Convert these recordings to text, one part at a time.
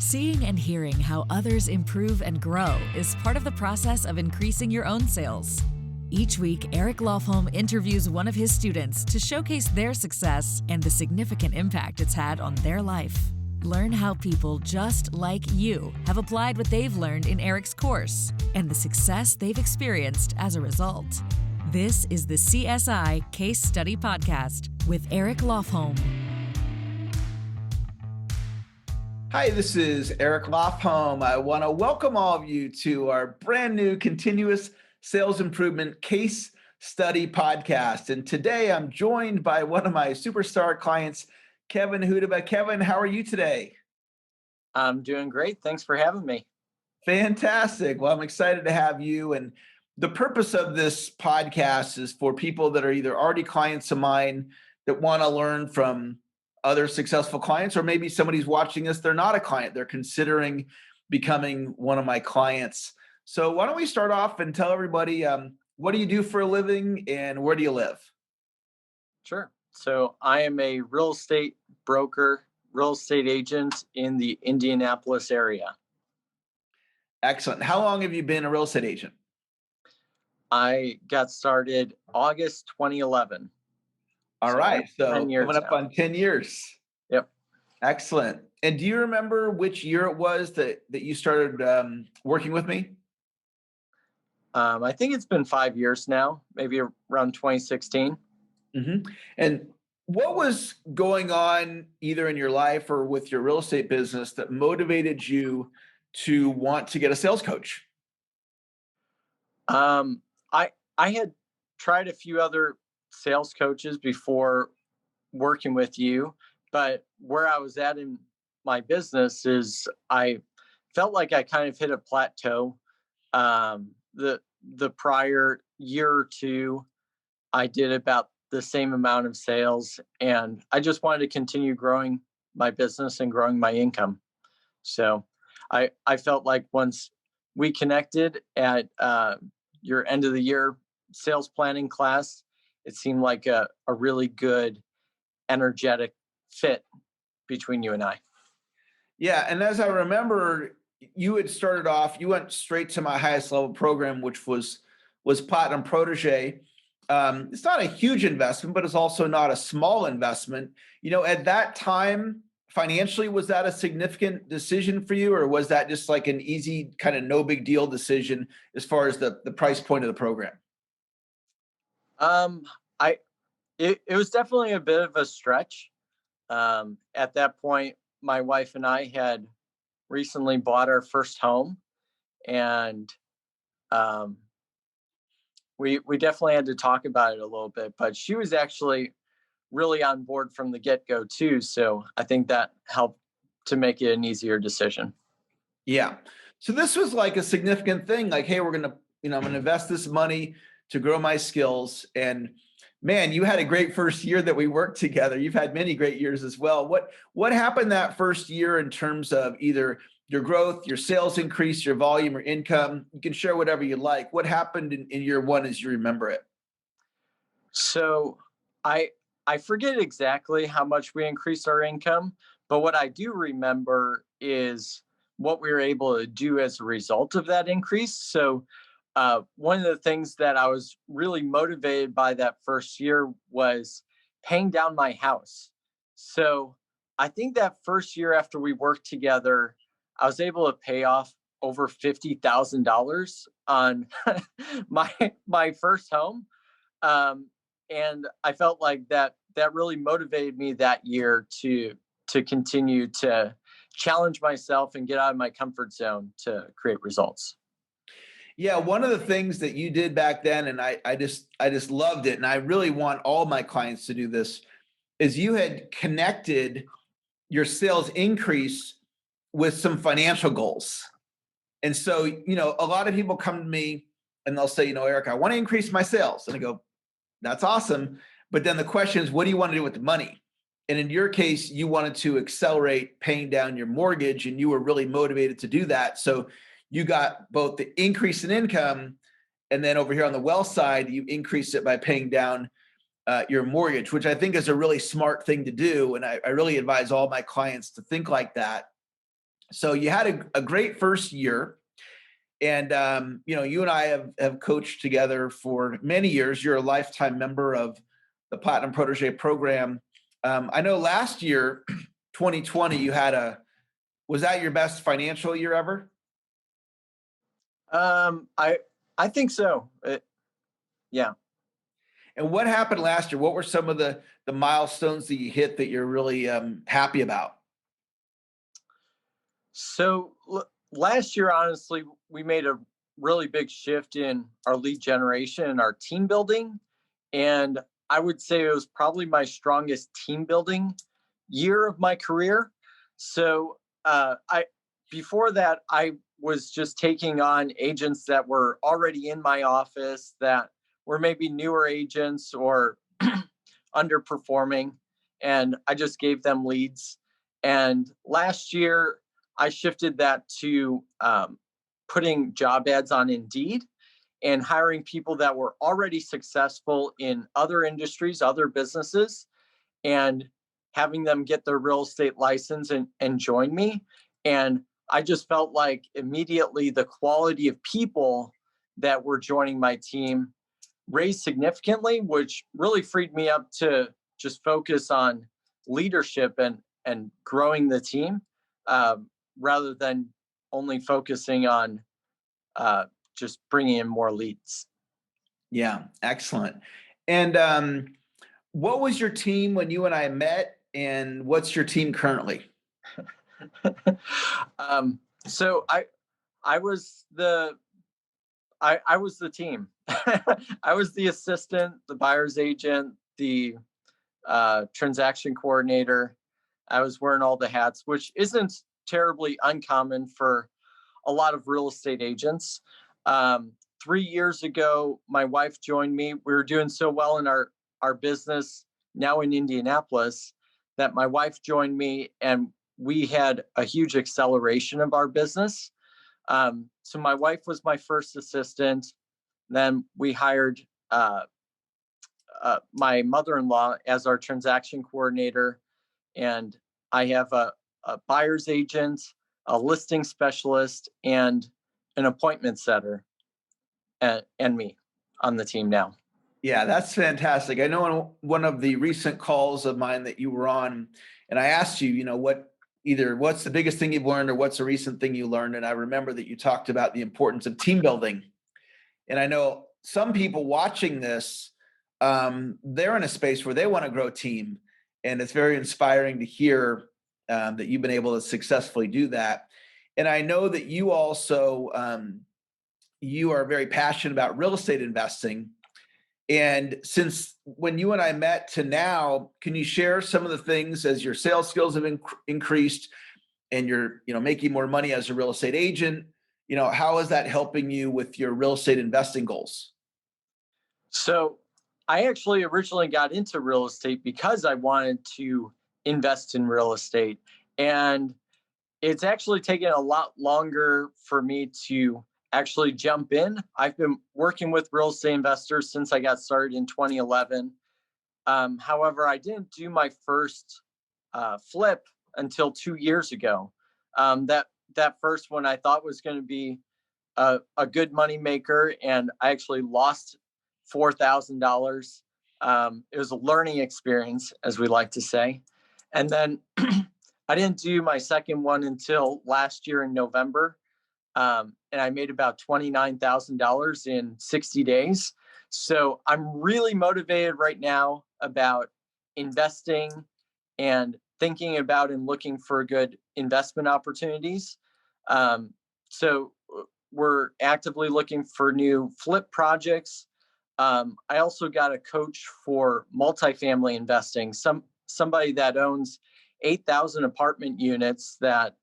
Seeing and hearing how others improve and grow is part of the process of increasing your own sales. Each week, Eric Lofholm interviews one of his students to showcase their success and the significant impact it's had on their life. Learn how people just like you have applied what they've learned in Eric's course and the success they've experienced as a result. This is the CSI Case Study Podcast with Eric Lofholm. Hi, this is Eric Lofholm. I want to welcome all of you to our brand new continuous sales improvement case study podcast. And today I'm joined by one of my superstar clients, Kevin Hudoba. Kevin, how are you today? I'm doing great. Thanks for having me. Fantastic. Well, I'm excited to have you. And the purpose of this podcast is for people that are either already clients of mine that want to learn from other successful clients, or maybe somebody's watching this, they're not a client, they're considering becoming one of my clients. So why don't we start off and tell everybody, what do you do for a living and where do you live? Sure. So I am a real estate broker, real estate agent in the Indianapolis area. Excellent. How long have you been a real estate agent? I got started August 2011. All right. So coming up now. on 10 years. Yep. Excellent. And do you remember which year it was that you started working with me? I think it's been 5 years now, maybe around 2016. Mm-hmm. And what was going on either in your life or with your real estate business that motivated you to want to get a sales coach? I had tried a few other sales coaches before working with you, but where I was at in my business is I felt like I kind of hit a plateau. The prior year or two, I did about the same amount of sales, and I just wanted to continue growing my business and growing my income. So I felt like once we connected at your end of the year sales planning class, it seemed like a really good, energetic fit between you and I. Yeah. And as I remember, you had started off, you went straight to my highest level program, which was Platinum Protege. It's not a huge investment, but it's also not a small investment. You know, at that time, financially, was that a significant decision for you, or was that just like an easy kind of no big deal decision as far as the price point of the program? It was definitely a bit of a stretch. At that point, my wife and I had recently bought our first home, and we definitely had to talk about it a little bit, but she was actually really on board from the get-go too. So I think that helped to make it an easier decision. Yeah. So this was like a significant thing. Like, hey, I'm going to invest this money to grow my skills. And man, you had a great first year that we worked together. You've had many great years as well. What happened that first year in terms of either your growth, your sales increase, your volume or income? You can share whatever you like. What happened in year one as you remember it? So I forget exactly how much we increased our income, but what I do remember is what we were able to do as a result of that increase. So one of the things that I was really motivated by that first year was paying down my house. So I think that first year after we worked together, I was able to pay off over $50,000 on my first home. And I felt like that really motivated me that year to continue to challenge myself and get out of my comfort zone to create results. Yeah, one of the things that you did back then, and I just loved it, and I really want all my clients to do this, is you had connected your sales increase with some financial goals. And so, a lot of people come to me and they'll say, Eric, I want to increase my sales. And I go, that's awesome. But then the question is, what do you want to do with the money? And in your case, you wanted to accelerate paying down your mortgage, and you were really motivated to do that. So you got both the increase in income, and then over here on the wealth side, you increase it by paying down your mortgage, which I think is a really smart thing to do. And I really advise all my clients to think like that. So you had a great first year. And, you and I have coached together for many years. You're a lifetime member of the Platinum Protege program. I know last year, 2020, was that your best financial year ever? I think so. Yeah. And what happened last year? What were some of the milestones that you hit that you're really happy about? So last year, honestly, we made a really big shift in our lead generation and our team building. And I would say it was probably my strongest team building year of my career. So I before that, I was just taking on agents that were already in my office that were maybe newer agents or underperforming, and I just gave them leads. And last year, I shifted that to putting job ads on Indeed and hiring people that were already successful in other industries, other businesses, and having them get their real estate license and join me. And I just felt like immediately the quality of people that were joining my team raised significantly, which really freed me up to just focus on leadership and growing the team, uh, rather than only focusing on just bringing in more leads. Yeah, excellent. And what was your team when you and I met, and what's your team currently? So I was the I was the team. I was the assistant, the buyer's agent, the transaction coordinator. I was wearing all the hats, which isn't terribly uncommon for a lot of real estate agents. 3 years ago, my wife joined me. We were doing so well in our business now in Indianapolis that my wife joined me, and we had a huge acceleration of our business. So my wife was my first assistant. Then we hired my mother-in-law as our transaction coordinator, and I have a buyer's agent, a listing specialist, and an appointment setter, and me on the team now. Yeah, that's fantastic. I know in one of the recent calls of mine that you were on, and I asked you, what's the biggest thing you've learned or what's a recent thing you learned? And I remember that you talked about the importance of team building. And I know some people watching this, they're in a space where they want to grow team. And it's very inspiring to hear that you've been able to successfully do that. And I know that you also, you are very passionate about real estate investing. And since when you and I met to now, can you share some of the things as your sales skills have increased and you're, making more money as a real estate agent? How is that helping you with your real estate investing goals? So I actually originally got into real estate because I wanted to invest in real estate. And it's actually taken a lot longer for me to actually jump in. I've been working with real estate investors since I got started in 2011. However, I didn't do my first flip until 2 years ago. That first one I thought was going to be a good money maker, and I actually lost $4,000. It was a learning experience, as we like to say. And then I didn't do my second one until last year in November. And I made about $29,000 in 60 days. So I'm really motivated right now about investing and thinking about and looking for good investment opportunities. So we're actively looking for new flip projects. I also got a coach for multifamily investing, somebody that owns 8,000 apartment units that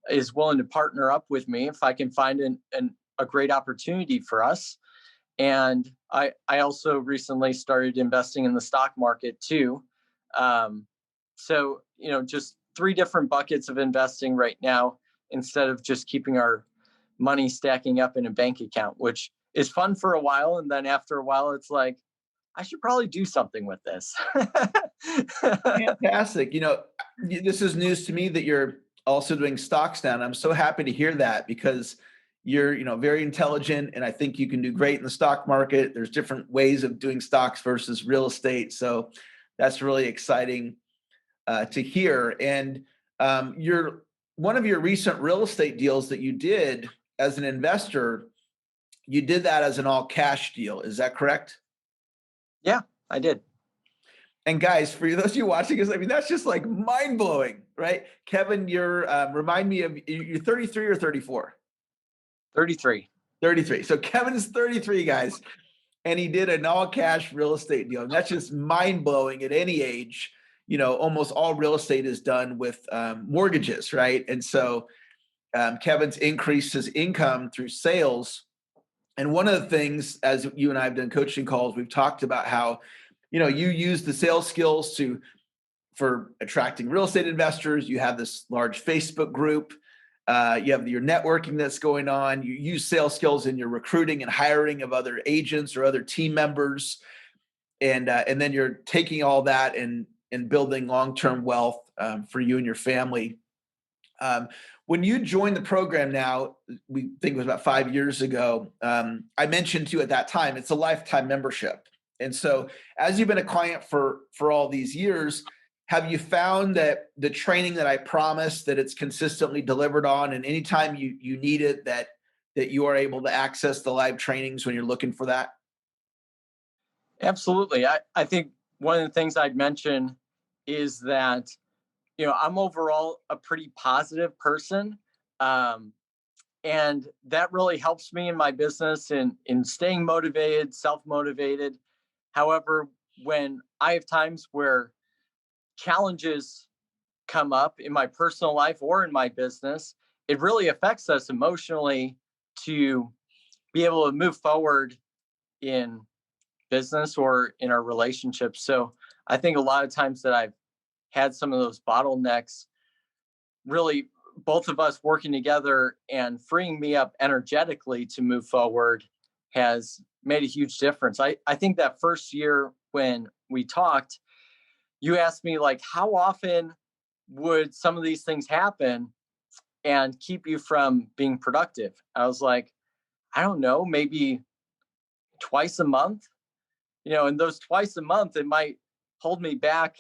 is willing to partner up with me if I can find a great opportunity for us. And I also recently started investing in the stock market too. So, just three different buckets of investing right now instead of just keeping our money stacking up in a bank account, which is fun for a while. And then after a while, it's like, I should probably do something with this. Fantastic. This is news to me that you're also doing stocks now. And I'm so happy to hear that because you're, very intelligent, and I think you can do great in the stock market. There's different ways of doing stocks versus real estate. So that's really exciting to hear. And one of your recent real estate deals that you did as an investor, you did that as an all cash deal. Is that correct? Yeah, I did. And guys, for those of you watching us, I mean, that's just like mind blowing, right? Kevin, remind me of, you're 33 or 34? 33. 33. So Kevin's 33, guys, and he did an all cash real estate deal. And that's just mind blowing at any age. Almost all real estate is done with mortgages, right? And so Kevin's increased his income through sales. And one of the things, as you and I have done coaching calls, we've talked about how, you use the sales skills for attracting real estate investors. You have this large Facebook group. You have your networking that's going on. You use sales skills in your recruiting and hiring of other agents or other team members. And then you're taking all that and building long-term wealth for you and your family. When you joined the program now, we think it was about 5 years ago, I mentioned to you at that time, it's a lifetime membership. And so as you've been a client for all these years, have you found that the training that I promised, that it's consistently delivered on, and anytime you need it, that you are able to access the live trainings when you're looking for that? Absolutely. I think one of the things I'd mention is that, I'm overall a pretty positive person. And that really helps me in my business in staying motivated, self-motivated. However, when I have times where challenges come up in my personal life or in my business, it really affects us emotionally to be able to move forward in business or in our relationships. So I think a lot of times that I've had some of those bottlenecks, really both of us working together and freeing me up energetically to move forward has made a huge difference. I think that first year when we talked, you asked me, like, how often would some of these things happen and keep you from being productive? I was like, I don't know, maybe twice a month, and those twice a month, it might hold me back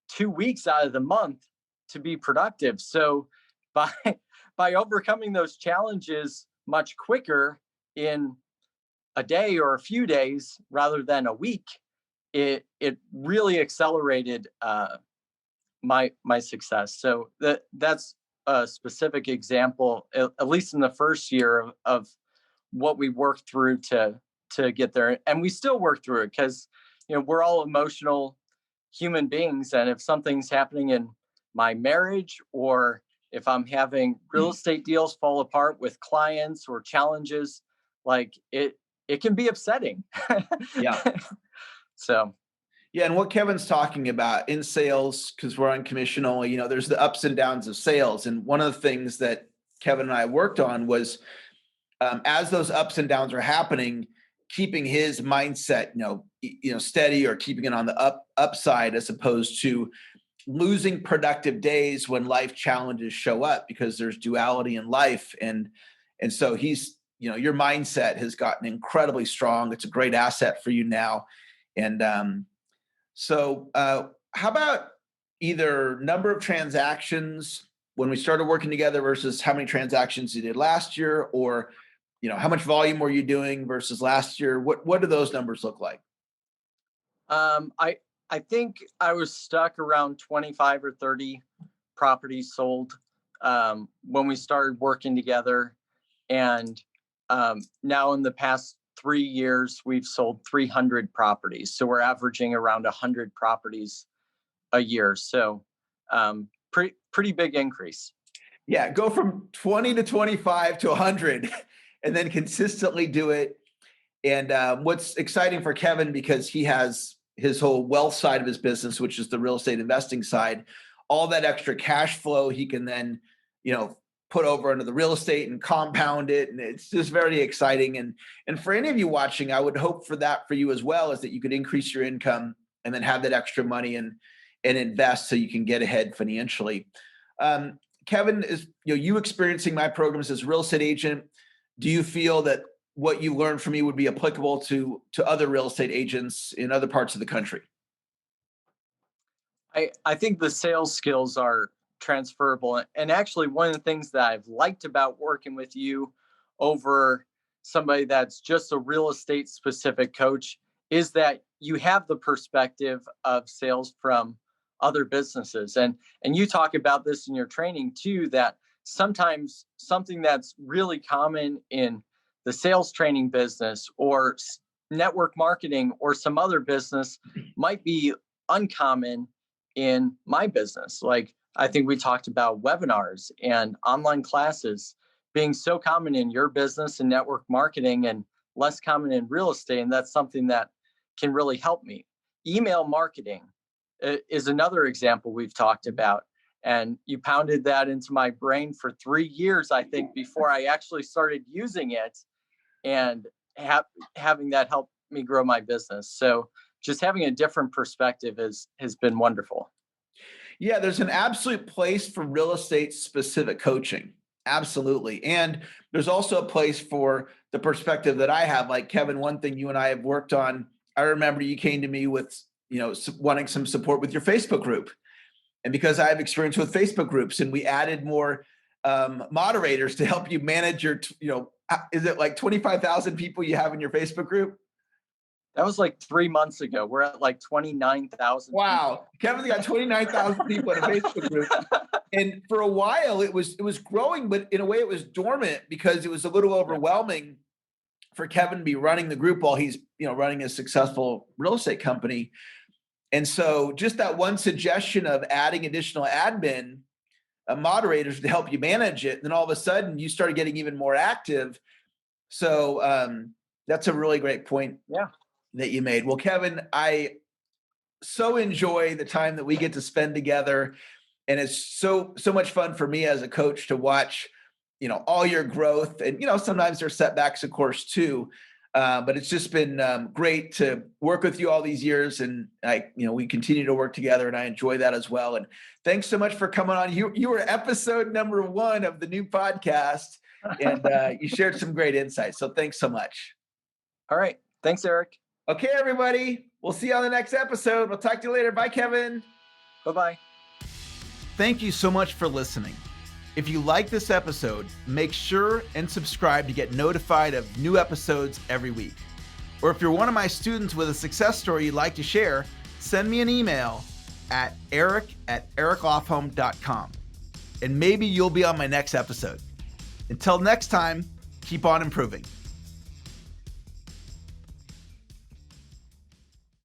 2 weeks out of the month to be productive. So by by overcoming those challenges much quicker in a day or a few days rather than a week, it really accelerated my success. So that's a specific example, at least in the first year of what we worked through to get there, and we still work through it because we're all emotional human beings, and if something's happening in my marriage, or if I'm having real estate deals fall apart with clients or challenges, like it can be upsetting. Yeah. So Yeah, and what Kevin's talking about in sales, because we're on commission only, there's the ups and downs of sales. And one of the things that Kevin and I worked on was as those ups and downs are happening, keeping his mindset, steady, or keeping it on the upside, as opposed to losing productive days when life challenges show up, because there's duality in life. And so he's, your mindset has gotten incredibly strong. It's a great asset for you now. And so how about either number of transactions when we started working together versus how many transactions you did last year, or how much volume were you doing versus last year? What do those numbers look like? I think I was stuck around 25 or 30 properties sold when we started working together. And now in the past 3 years, we've sold 300 properties. So we're averaging around 100 properties a year. So pretty big increase. Yeah, go from 20 to 25 to 100 and then consistently do it. And what's exciting for Kevin, because he has his whole wealth side of his business, which is the real estate investing side, all that extra cash flow he can then, put over into the real estate and compound it. And it's just very exciting. And for any of you watching, I would hope for that for you as well, is that you could increase your income and then have that extra money and invest so you can get ahead financially. Kevin, is you experiencing my programs as a real estate agent, do you feel that what you learned from me would be applicable to other real estate agents in other parts of the country? I think the sales skills are transferable. And actually, one of the things that I've liked about working with you over somebody that's just a real estate specific coach is that you have the perspective of sales from other businesses. And you talk about this in your training too, that sometimes something that's really common in the sales training business or network marketing or some other business might be uncommon in my business. Like I think we talked about webinars and online classes being so common in your business and network marketing and less common in real estate. And that's something that can really help me. Email marketing is another example we've talked about. And you pounded that into my brain for 3 years, I think, before I actually started using it and having that help me grow my business. So just having a different perspective has been wonderful. Yeah, there's an absolute place for real estate specific coaching. Absolutely. And there's also a place for the perspective that I have. Like Kevin, one thing you and I have worked on, I remember you came to me with, wanting some support with your Facebook group. And because I have experience with Facebook groups and we added more moderators to help you manage your, is it like 25,000 people you have in your Facebook group? That was like 3 months ago. We're at like 29,000. Wow. Kevin's got 29,000 people in a Facebook group. And for a while it was growing, but in a way it was dormant because it was a little overwhelming for Kevin to be running the group while he's, running a successful real estate company. And so just that one suggestion of adding additional admin moderators to help you manage it. And then all of a sudden you started getting even more active. So that's a really great point. Yeah. That you made. Well, Kevin, I so enjoy the time that we get to spend together. And it's so much fun for me as a coach to watch, all your growth. And, sometimes there's setbacks, of course, too. But it's just been great to work with you all these years. And we continue to work together and I enjoy that as well. And thanks so much for coming on. You were episode number 1 of the new podcast and you shared some great insights. So thanks so much. All right. Thanks, Eric. Okay, everybody. We'll see you on the next episode. We'll talk to you later. Bye, Kevin. Bye-bye. Thank you so much for listening. If you like this episode, make sure and subscribe to get notified of new episodes every week. Or if you're one of my students with a success story you'd like to share, send me an email at eric@ericlofholm.com. And maybe you'll be on my next episode. Until next time, keep on improving.